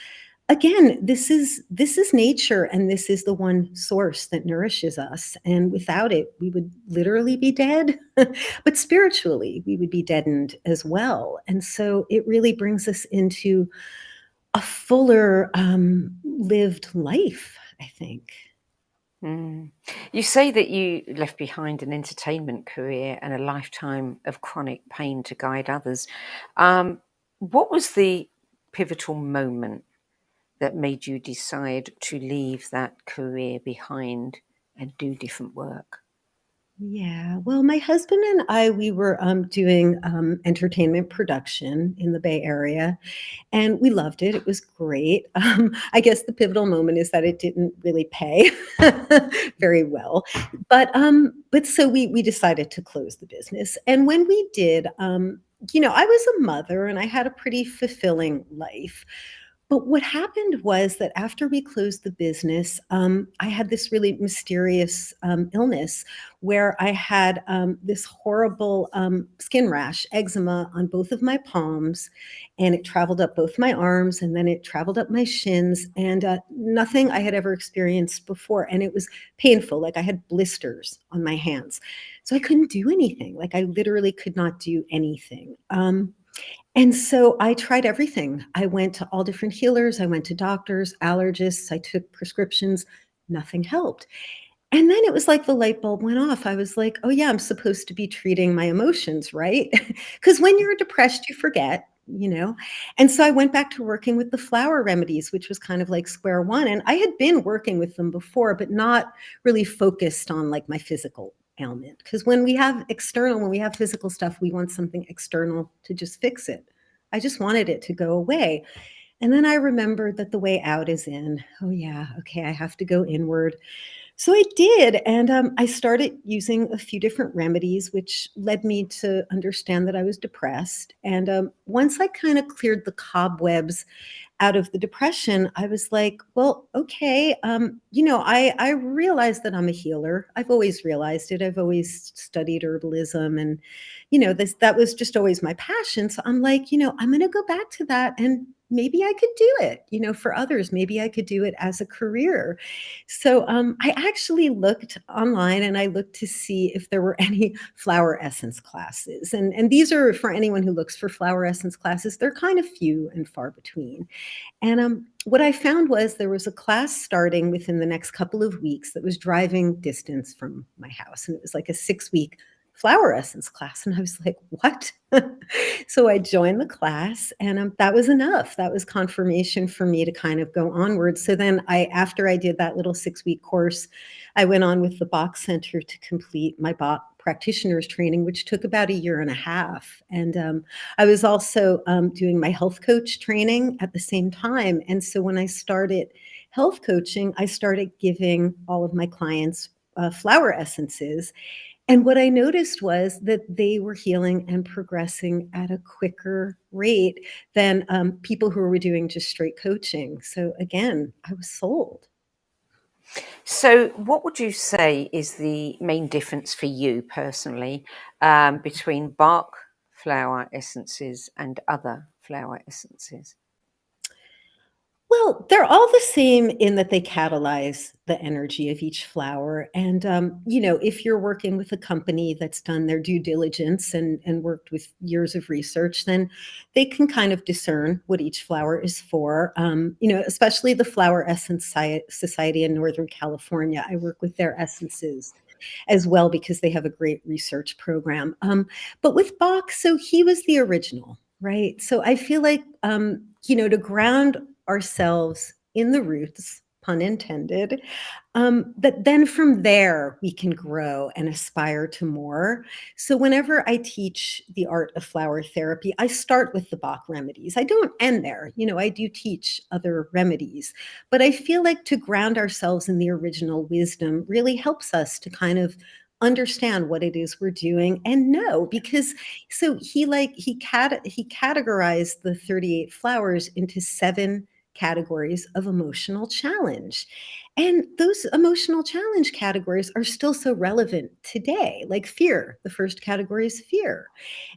again, this is nature, and this is the one source that nourishes us, and without it, we would literally be dead, but spiritually, we would be deadened as well, and so it really brings us into a fuller, lived life, I think. Mm. You say that you left behind an entertainment career and a lifetime of chronic pain to guide others. What was the pivotal moment that made you decide to leave that career behind and do different work? Yeah, well, my husband and I, we were, doing, entertainment production in the Bay Area, and we loved it. It was great. I guess the pivotal moment is that it didn't really pay very well, but so we decided to close the business, and when we did, I was a mother and I had a pretty fulfilling life. But what happened was that after we closed the business, I had this really mysterious illness where I had this horrible skin rash, eczema on both of my palms, and it traveled up both my arms, and then it traveled up my shins, and nothing I had ever experienced before. And it was painful. Like I had blisters on my hands. So I couldn't do anything. Like I literally could not do anything. And so I tried everything. I went to all different healers. I went to doctors, allergists. I took prescriptions. Nothing helped. And then it was like the light bulb went off. I was like, "Oh, yeah, I'm supposed to be treating my emotions, right?" Because when you're depressed, you forget, you know? And so I went back to working with the flower remedies, which was kind of like square one. And I had been working with them before, but not really focused on like my physical ailment. Because when we have physical stuff, we want something external to just fix it. I just wanted it to go away. And then I remembered that the way out is in. Oh, yeah. Okay. I have to go inward. So I did, and I started using a few different remedies, which led me to understand that I was depressed. And once I kind of cleared the cobwebs out of the depression, I was like, well, okay, I realized that I'm a healer. I've always realized it. I've always studied herbalism, and that was just always my passion. So I'm like, I'm going to go back to that, and maybe I could do it. For others, maybe I could do it as a career. So I actually looked online and I looked to see if there were any flower essence classes. And these are for anyone who looks for flower essence classes. They're kind of few and far between. And what I found was there was a class starting within the next couple of weeks that was driving distance from my house. And it was like a 6-week flower essence class. And I was like, what? So I joined the class, and that was enough. That was confirmation for me to kind of go onward. So then after I did that little 6-week course, I went on with the Bach Center to complete my Bach practitioner's training, which took about a year and a half. And I was also doing my health coach training at the same time. And so when I started health coaching, I started giving all of my clients flower essences. And what I noticed was that they were healing and progressing at a quicker rate than people who were doing just straight coaching. So again, I was sold. So, what would you say is the main difference for you personally between Bach flower essences and other flower essences? Well, Well, they're all the same in that they catalyze the energy of each flower. And, if you're working with a company that's done their due diligence and worked with years of research, then they can kind of discern what each flower is for. Especially the Flower Essence Society in Northern California. I work with their essences as well because they have a great research program. But with Bach, so he was the original, right? So I feel like, to ground ourselves in the roots, pun intended, that then from there we can grow and aspire to more. So whenever I teach the art of flower therapy, I start with the Bach remedies. I don't end there. I do teach other remedies, but I feel like to ground ourselves in the original wisdom really helps us to kind of understand what it is we're doing and know because so he categorized the 38 flowers into 7 categories of emotional challenge. And those emotional challenge categories are still so relevant today, like fear. The first category is fear.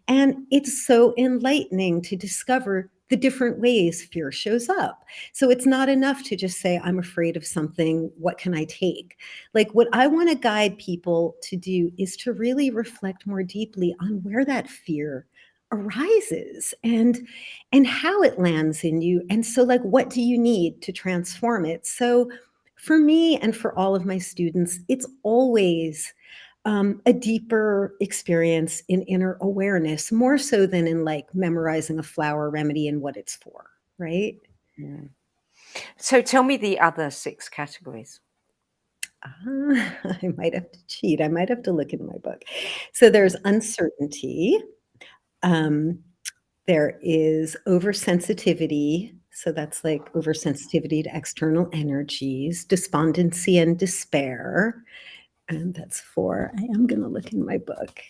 And it's so enlightening to discover the different ways fear shows up. So it's not enough to just say, I'm afraid of something. What can I take? Like, what I want to guide people to do is to really reflect more deeply on where that fear arises and how it lands in you. And so, like, what do you need to transform it? So for me and for all of my students, it's always a deeper experience in inner awareness, more so than in like memorizing a flower remedy and what it's for, right? Mm. So tell me the other 6 categories. I might have to cheat. I might have to look in my book. So there's uncertainty. Um, there is oversensitivity. So that's like oversensitivity to external energies, despondency and despair. And that's 4. I am going to look in my book.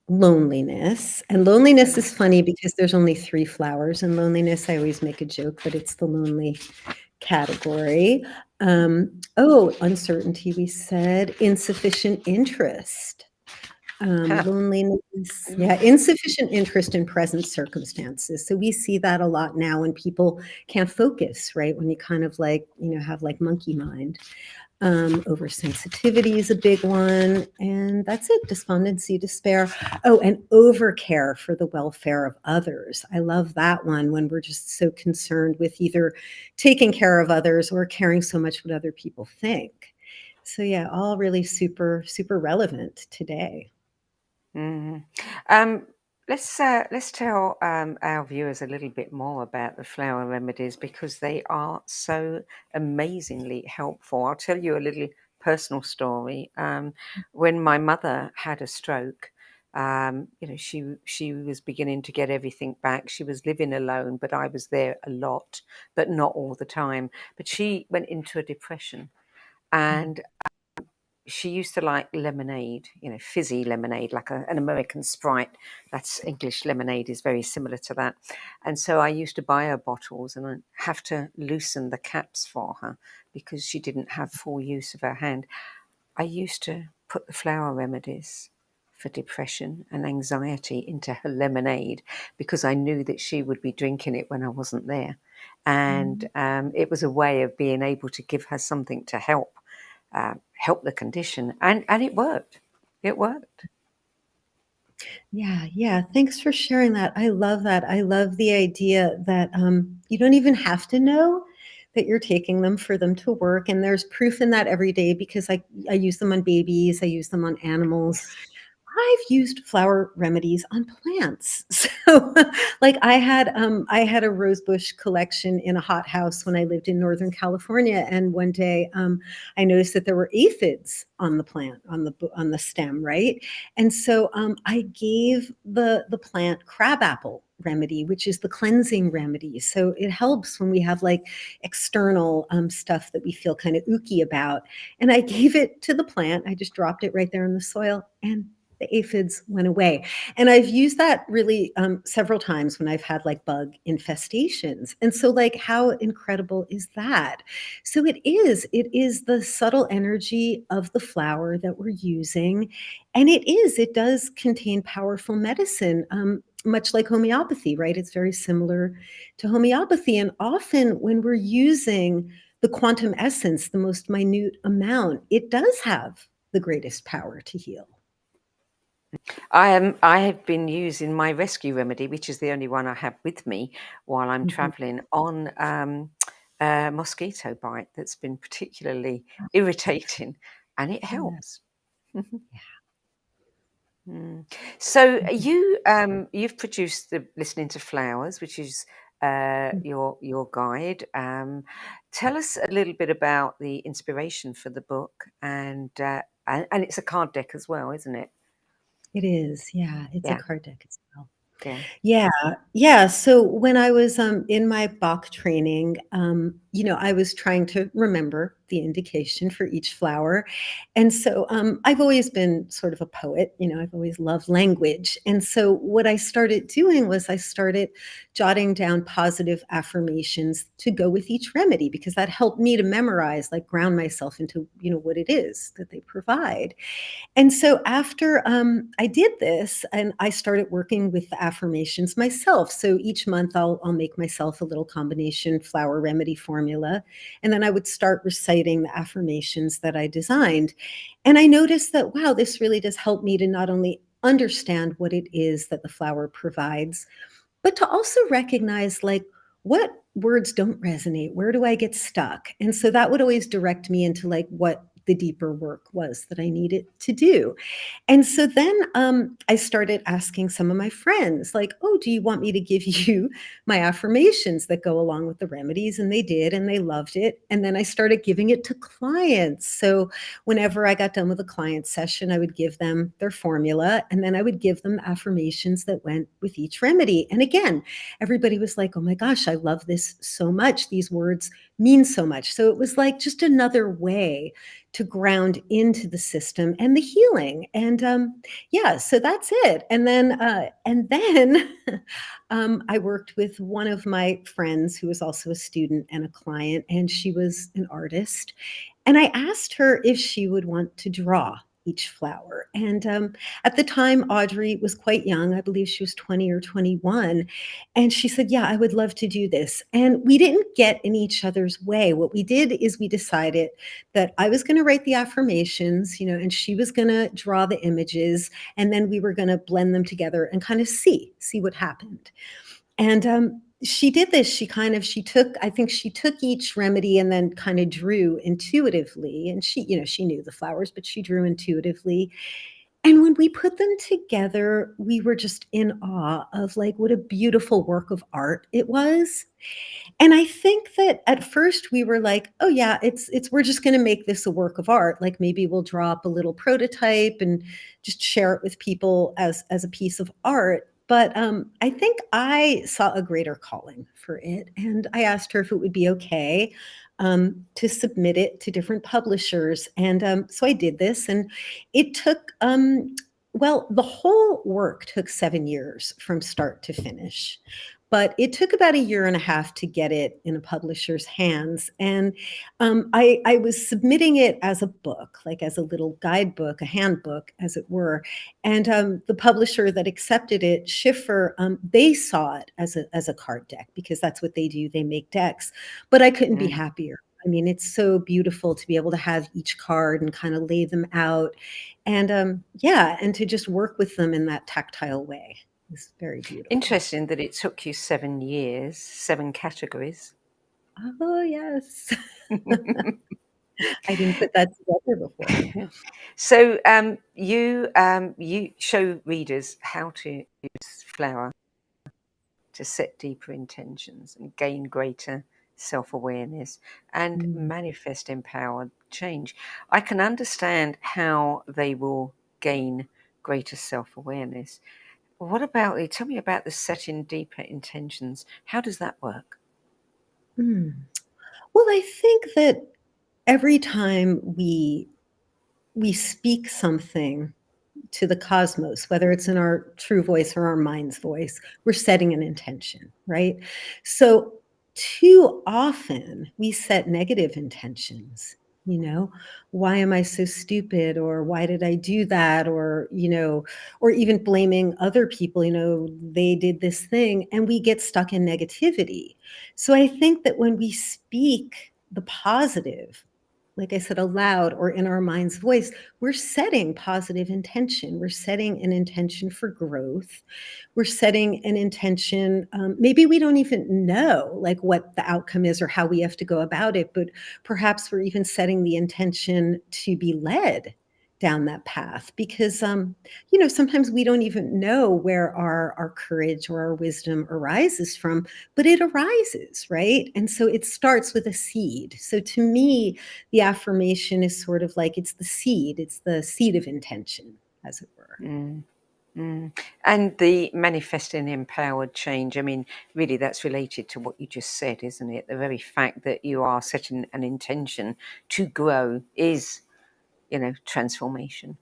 Loneliness. And loneliness is funny because there's only 3 flowers in loneliness. I always make a joke that it's the lonely category. Uncertainty, we said. Insufficient interest. Loneliness. Yeah, insufficient interest in present circumstances. So we see that a lot now when people can't focus, right? When you kind of like, have like monkey mind. Oversensitivity is a big one. And that's it. Despondency, despair. Oh, and overcare for the welfare of others. I love that one when we're just so concerned with either taking care of others or caring so much what other people think. So yeah, all really super, super relevant today. Mhm. Let's tell our viewers a little bit more about the flower remedies because they are so amazingly helpful. I'll tell you a little personal story. When my mother had a stroke, she was beginning to get everything back. She was living alone, but I was there a lot, but not all the time. But she went into a depression, and she used to like lemonade, fizzy lemonade, like an American Sprite. That's English lemonade is very similar to that. And so I used to buy her bottles and I'd have to loosen the caps for her because she didn't have full use of her hand. I used to put the flower remedies for depression and anxiety into her lemonade because I knew that she would be drinking it when I wasn't there. And it was a way of being able to give her something to help the condition, and it worked. It worked. Yeah, yeah. Thanks for sharing that. I love that. I love the idea that you don't even have to know that you're taking them for them to work. And there's proof in that every day because I use them on babies, I use them on animals. I've used flower remedies on plants. So, like I had a rosebush collection in a hothouse when I lived in Northern California, and one day I noticed that there were aphids on the plant on the stem, right? And so I gave the plant crabapple remedy, which is the cleansing remedy. So it helps when we have like external stuff that we feel kind of ooky about. And I gave it to the plant. I just dropped it right there in the soil, and the aphids went away. And I've used that really several times when I've had like bug infestations. And so like, how incredible is that? So it is the subtle energy of the flower that we're using. And it does contain powerful medicine. much like homeopathy, right? It's very similar to homeopathy. And often when we're using the quantum essence, the most minute amount, it does have the greatest power to heal. I have been using my rescue remedy, which is the only one I have with me while I'm traveling, on a mosquito bite that's been particularly irritating, and it Yeah. helps. So you've produced the Listening to Flowers, which is your guide. Tell us a little bit about the inspiration for the book, and it's a card deck as well, isn't it? It is. Yeah. It's a Yeah, card deck as well. yeah. Yeah, yeah. So when I was in my Bach training, I was trying to remember the indication for each flower. And so I've always been sort of a poet, I've always loved language. And so what I started doing was I started jotting down positive affirmations to go with each remedy, because that helped me to memorize, like ground myself into, what it is that they provide. And so after I did this, and I started working with the affirmations myself. So each month I'll make myself a little combination flower remedy formula, and then I would start reciting the affirmations that I designed. And I noticed that, wow, this really does help me to not only understand what it is that the flower provides, but to also recognize, like, what words don't resonate, where do I get stuck? And so that would always direct me into, like, what the deeper work was that I needed to do. And so then I started asking some of my friends, like, oh, do you want me to give you my affirmations that go along with the remedies? And they did, and they loved it. And then I started giving it to clients. So whenever I got done with a client session, I would give them their formula, and then I would give them affirmations that went with each remedy. And again, everybody was like, oh my gosh, I love this so much. These words mean so much. So it was like just another way to ground into the system and the healing. And yeah, so that's it. And then I worked with one of my friends who was also a student and a client, and she was an artist. And I asked her if she would want to draw each flower. And at the time, Audrey was quite young. I believe she was 20 or 21. And she said, yeah, I would love to do this. And we didn't get in each other's way. What we did is we decided that I was going to write the affirmations, and she was going to draw the images, and then we were going to blend them together and kind of see what happened. And she did this. She took, I think she took each remedy and then kind of drew intuitively. And she knew the flowers, but she drew intuitively. And when we put them together, we were just in awe of, like, what a beautiful work of art it was. And I think that at first we were like, oh yeah, it's we're just going to make this a work of art. Like, maybe we'll draw up a little prototype and just share it with people as a piece of art. But I think I saw a greater calling for it, and I asked her if it would be okay to submit it to different publishers. And so I did this, and it took well, the whole work took 7 years from start to finish. But it took about a year and a half to get it in a publisher's hands. And I was submitting it as a book, like as a little guidebook, a handbook, as it were. And the publisher that accepted it, Schiffer, they saw it as a card deck, because that's what they do. They make decks. But I couldn't be happier. I mean, it's so beautiful to be able to have each card and kind of lay them out. And yeah, and to just work with them in that tactile way. It's very beautiful. Interesting that it took you 7 years, 7 categories. Oh, yes. I didn't put that together before. So you show readers how to use flower to set deeper intentions and gain greater self-awareness and manifest empowered change. I can understand how they will gain greater self-awareness. Tell me about the setting deeper intentions. How does that work? Well, I think that every time we speak something to the cosmos, whether it's in our true voice or our mind's voice, we're setting an intention, right? So too often we set negative intentions. You know, why am I so stupid? Or why did I do that? Or, or even blaming other people, they did this thing, and we get stuck in negativity. So I think that when we speak the positive, like I said, aloud or in our mind's voice, we're setting positive intention. We're setting an intention for growth. We're setting an intention. Maybe we don't even know like what the outcome is or how we have to go about it, but perhaps we're even setting the intention to be led down that path because sometimes we don't even know where our courage or our wisdom arises from, but it arises, right? And so it starts with a seed. So to me, the affirmation is sort of like it's the seed of intention, as it were. Mm. And the manifesting empowered change, I mean, really that's related to what you just said, isn't it? The very fact that you are setting an intention to grow is, transformation.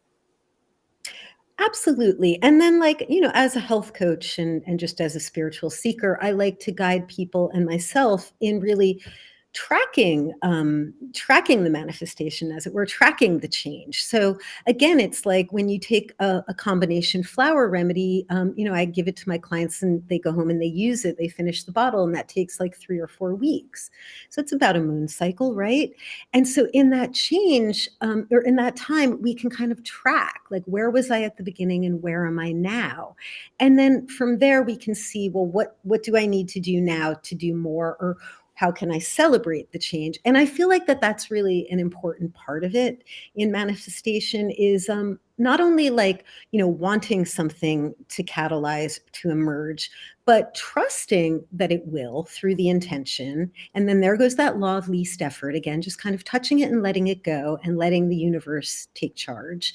Absolutely. And then like, as a health coach and just as a spiritual seeker, I like to guide people and myself in really tracking the manifestation, as it were, tracking the change. So again, it's like when you take a combination flower remedy, I give it to my clients and they go home and they use it, they finish the bottle, and that takes like 3 or 4 weeks. So it's about a moon cycle, right? And so in that change, or in that time, we can kind of track, like, where was I at the beginning and where am I now? And then from there, we can see, well, what do I need to do now to do more? Or how can I celebrate the change? And I feel like that's really an important part of it in manifestation is not only like, wanting something to catalyze, to emerge, but trusting that it will through the intention. And then there goes that law of least effort again, just kind of touching it and letting it go and letting the universe take charge.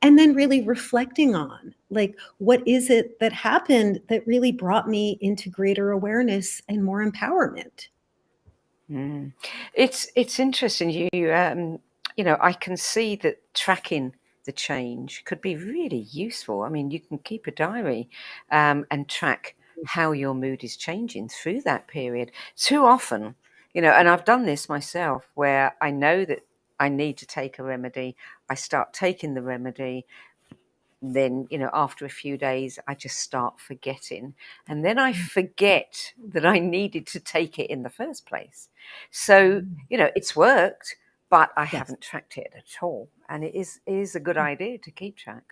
And then really reflecting on like, what is it that happened that really brought me into greater awareness and more empowerment? Mm. It's interesting. I can see that tracking the change could be really useful. I mean, you can keep a diary and track how your mood is changing through that period. Too often, and I've done this myself, where I know that I need to take a remedy. I start taking the remedy. Then, after a few days, I just start forgetting. And then I forget that I needed to take it in the first place. So, it's worked, but I Yes. haven't tracked it at all. And it is a good idea to keep track.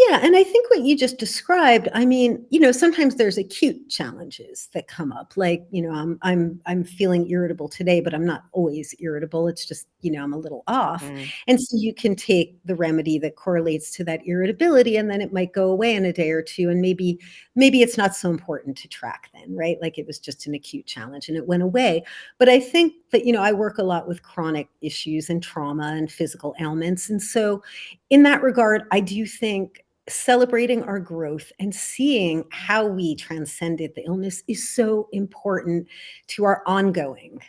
Yeah, and I think what you just described, I mean, sometimes there's acute challenges that come up. Like, I'm feeling irritable today, but I'm not always irritable. It's just, I'm a little off. Mm. And so you can take the remedy that correlates to that irritability, and then it might go away in a day or two. And maybe it's not so important to track then, right? Like it was just an acute challenge and it went away. But I think that, I work a lot with chronic issues and trauma and physical ailments. And so in that regard, I do think celebrating our growth and seeing how we transcended the illness is so important to our ongoing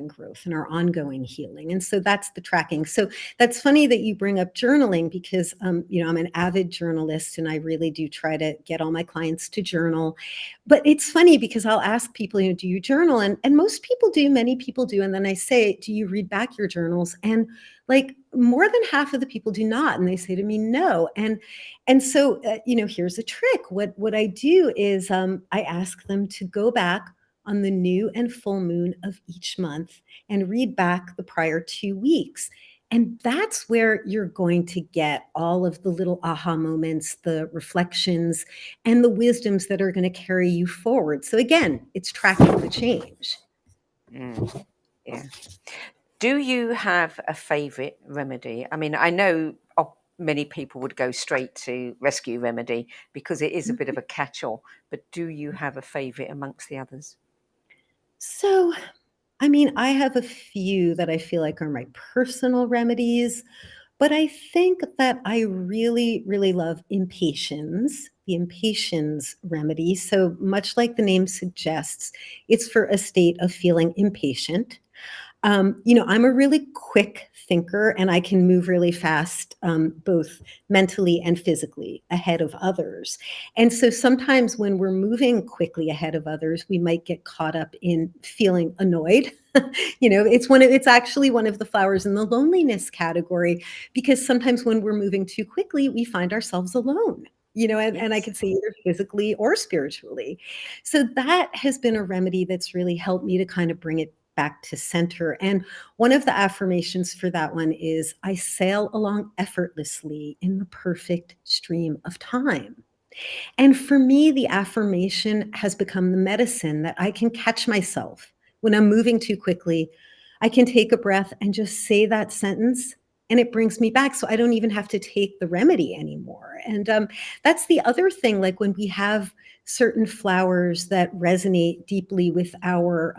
growth and our ongoing healing. And so that's the tracking. So that's funny that you bring up journaling because I'm an avid journalist and I really do try to get all my clients to journal. But it's funny because I'll ask people, do you journal? And most people do, many people do. And then I say, do you read back your journals? And like more than half of the people do not. And they say to me, no. And so, here's a trick. What I do is I ask them to go back on the new and full moon of each month and read back the prior 2 weeks. And that's where you're going to get all of the little aha moments, the reflections, and the wisdoms that are going to carry you forward. So again, it's tracking the change. Mm. Yeah. Do you have a favorite remedy? I mean, I know many people would go straight to rescue remedy because it is a bit of a catch-all, but do you have a favorite amongst the others? So, I mean, I have a few that I feel like are my personal remedies, but I think that I really, really love impatience, the impatience remedy. So much like the name suggests, it's for a state of feeling impatient. I'm a really quick thinker and I can move really fast, both mentally and physically ahead of others. And so sometimes when we're moving quickly ahead of others, we might get caught up in feeling annoyed. It's actually one of the flowers in the loneliness category, because sometimes when we're moving too quickly, we find ourselves alone. And I Yes. could say either physically or spiritually. So that has been a remedy that's really helped me to kind of bring it back to center. And one of the affirmations for that one is, I sail along effortlessly in the perfect stream of time. And for me, the affirmation has become the medicine that I can catch myself when I'm moving too quickly. I can take a breath and just say that sentence, and it brings me back. So I don't even have to take the remedy anymore. And that's the other thing. Like when we have certain flowers that resonate deeply with our,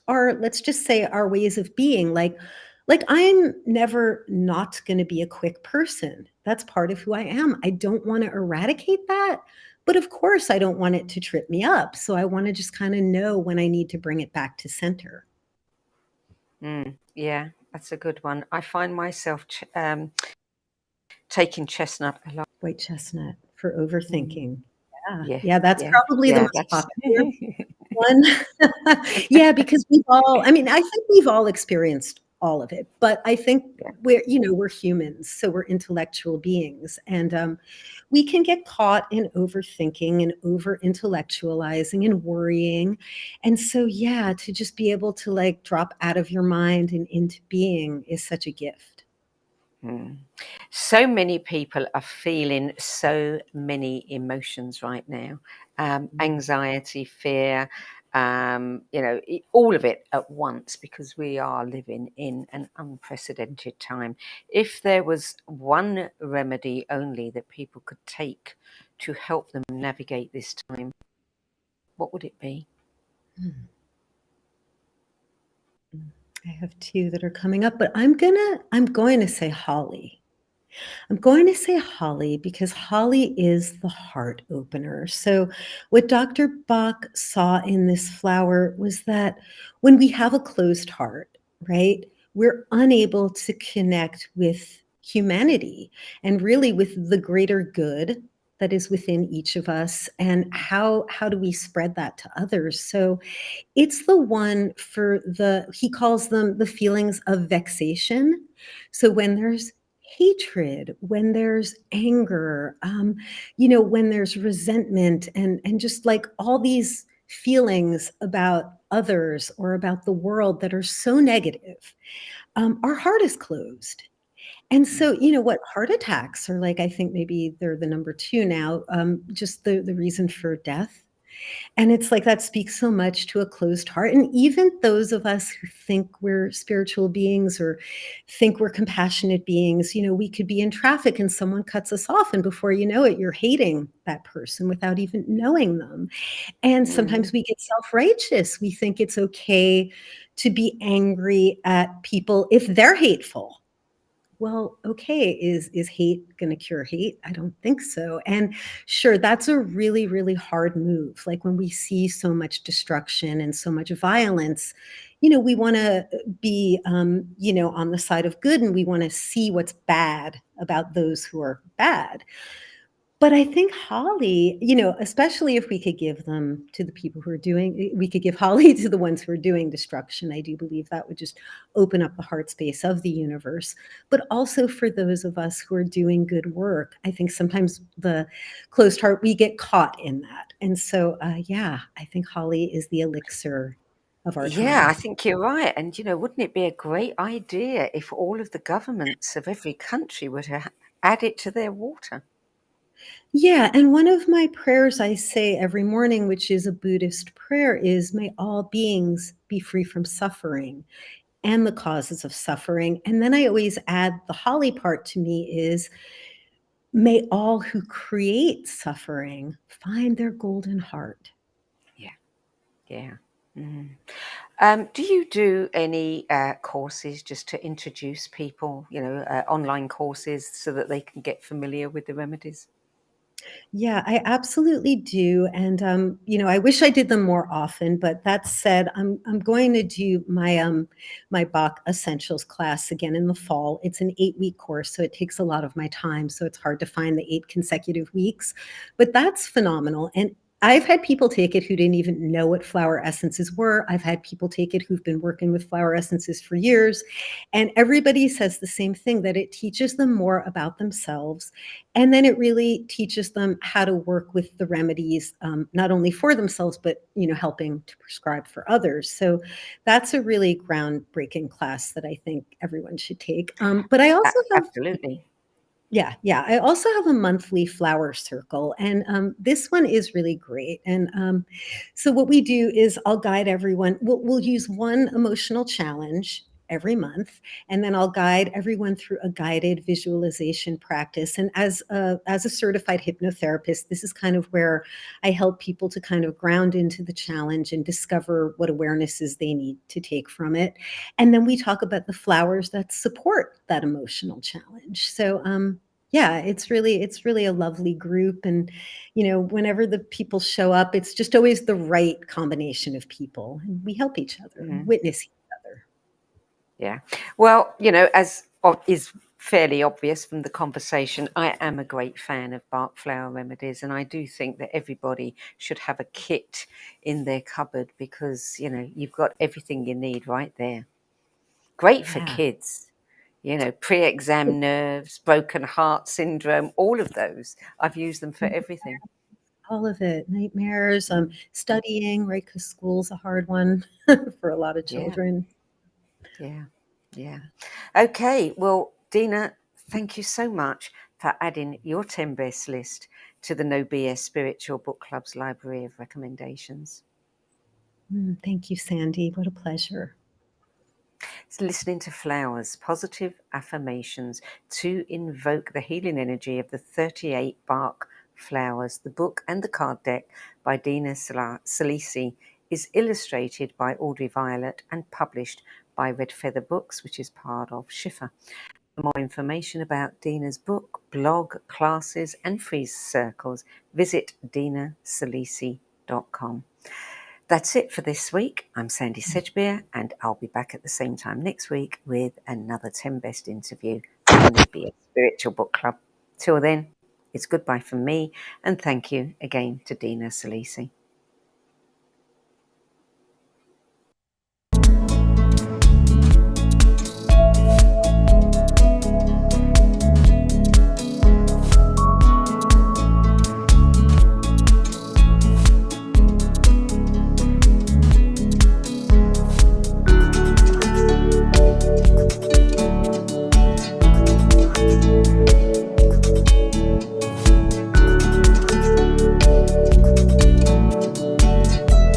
let's just say, our ways of being, like I'm never not going to be a quick person. That's part of who I am. I don't want to eradicate that, but of course I don't want it to trip me up. So I want to just kind of know when I need to bring it back to center. Yeah, that's a good one. I find myself taking chestnut a lot. White chestnut for overthinking. Yeah. Yeah, Yeah, that's yeah, probably the yeah. most That's popular one. Yeah, because I think we've all experienced all of it, but I think yeah. we're humans, so we're intellectual beings, and we can get caught in overthinking and over intellectualizing and worrying. And so, yeah, to just be able to like drop out of your mind and into being is such a gift. So many people are feeling so many emotions right now, anxiety, fear, all of it at once, because we are living in an unprecedented time. If there was one remedy only that people could take to help them navigate this time, what would it be? I have two that are coming up, but I'm going to say holly. I'm going to say holly because holly is the heart opener. So, what Dr. Bach saw in this flower was that when we have a closed heart, right, we're unable to connect with humanity and really with the greater good that is within each of us. And how do we spread that to others? So it's the one for he calls them the feelings of vexation. So when there's hatred, when there's anger, when there's resentment and just like all these feelings about others or about the world that are so negative, our heart is closed. And so, what heart attacks are like, I think maybe they're the number two now, just the reason for death. And it's like that speaks so much to a closed heart. And even those of us who think we're spiritual beings or think we're compassionate beings, we could be in traffic and someone cuts us off. And before you know it, you're hating that person without even knowing them. And Mm. sometimes we get self righteous. We think it's okay to be angry at people if they're hateful. Well, okay, is hate going to cure hate? I don't think so. And sure, that's a really, really hard move. Like when we see so much destruction and so much violence, we want to be, on the side of good, and we want to see what's bad about those who are bad. But I think holly, especially if we could give them to the people who are we could give holly to the ones who are doing destruction. I do believe that would just open up the heart space of the universe. But also for those of us who are doing good work, I think sometimes the closed heart, we get caught in that. And so, yeah, I think holly is the elixir of our Yeah, I time. think you're right. And, wouldn't it be a great idea if all of the governments of every country were to add it to their water? Yeah, and one of my prayers I say every morning, which is a Buddhist prayer, is may all beings be free from suffering and the causes of suffering. And then I always add the holly part to me is may all who create suffering find their golden heart. Yeah, yeah. Mm. Do you do any courses just to introduce people, online courses so that they can get familiar with the remedies? Yeah, I absolutely do, and, I wish I did them more often, but that said, I'm going to do my Bach Essentials class again in the fall. It's an 8-week course, so it takes a lot of my time, so it's hard to find the 8 consecutive weeks, but that's phenomenal, and I've had people take it who didn't even know what flower essences were. I've had people take it who've been working with flower essences for years, and everybody says the same thing, that it teaches them more about themselves, and then it really teaches them how to work with the remedies, not only for themselves, but helping to prescribe for others. So that's a really groundbreaking class that I think everyone should take. But I also have Absolutely. yeah. I also have a monthly flower circle, and this one is really great. And so what we do is I'll guide everyone. We'll use one emotional challenge every month, and then I'll guide everyone through a guided visualization practice. And as a certified hypnotherapist, this is kind of where I help people to kind of ground into the challenge and discover what awarenesses they need to take from it. And then we talk about the flowers that support that emotional challenge. So yeah, it's really a lovely group, and whenever the people show up, it's just always the right combination of people, and we help each other and Mhm. witness each other. Yeah. Well, as is fairly obvious from the conversation, I am a great fan of Bach Flower Remedies, and I do think that everybody should have a kit in their cupboard because, you've got everything you need right there. Great for Yeah. kids, pre-exam nerves, broken heart syndrome, all of those. I've used them for everything. All of it, nightmares, studying, right? Because school's a hard one for a lot of Yeah, children. yeah, yeah. Okay, well, Dina, thank you so much for adding your 10 best list to the No BS Spiritual Book Club's library of recommendations. Thank you, Sandie. What a pleasure. It's listening to Flowers, positive affirmations to invoke the healing energy of the 38 Bach Flowers. The book and the card deck by Dina Saalisi is illustrated by Audrey Violet and published by Red Feather Books, which is part of Schiffer. For more information about Dina's book, blog, classes, and free circles, visit dinasaalisi.com. That's it for this week. I'm Sandie Sedgbeer, and I'll be back at the same time next week with another 10 Best interview for the No BS Spiritual Book Club. Till then, it's goodbye from me, and thank you again to Dina Saalisi.